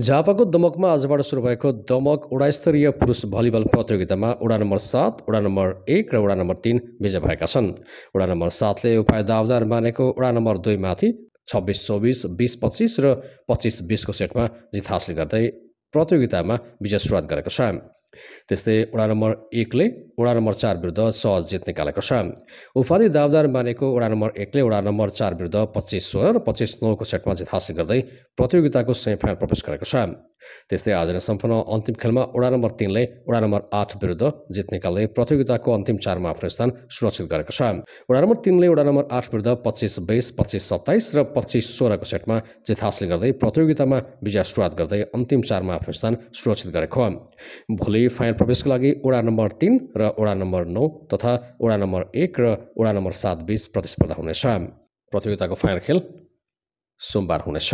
झापाको दमकमा आजबाट सुरु भएको दमक वडा स्तरीय पुरुष भलिबल प्रतियोगितामा वडा नम्बर 7, वडा नम्बर 1 र वडा नम्बर 3 विजय भएका छन्। वडा नम्बर 7 ले उपाय दावदार मानेको वडा नम्बर 2 माथि 26-24, 20-25 र 25-20 को सेटमा जित हासिल गर्दै प्रतियोगितामा विजय सुरुवात गरेको छ। त्यस्तै वडा नम्बर 1 ले वडा नम्बर 4 विरुद्ध सहज जित निकालेको छ। उपाधि दावदार मानेको वडा नम्बर 1 ले वडा नम्बर 4 विरुद्ध 25-16 र 25-9 को सेटमा जित हासिल गर्दै प्रतियोगिताको सेमिफाइनल प्रवेश गरेको छ। त्यस्तै आज नै सम्पन्न अन्तिम खेलमा वडा नम्बर 3 ले वडा नम्बर 8 विरुद्ध जित निकाल्दै प्रतियोगिताको अन्तिम 4 मा आफ्नो स्थान सुरक्षित गरेको छ। वडा नम्बर 3 ले वडा नम्बर 8 विरुद्ध 25-22, 25-27 र 25-16 को सेटमा जित हासिल गर्दै प्रतियोगितामा विजय सुरुवात गर्दै अन्तिम 4 मा आफ्नो स्थान सुरक्षित गरेको हो। भोलि फाइनल प्रवेशको लागि वडा नम्बर 3 र वडा नम्बर 9 तथा वडा नम्बर 1 र वडा नम्बर 7 बीच प्रतिस्पर्धा हुनेछ। प्रतियोगिताको फाइनल खेल सोमबार हुनेछ।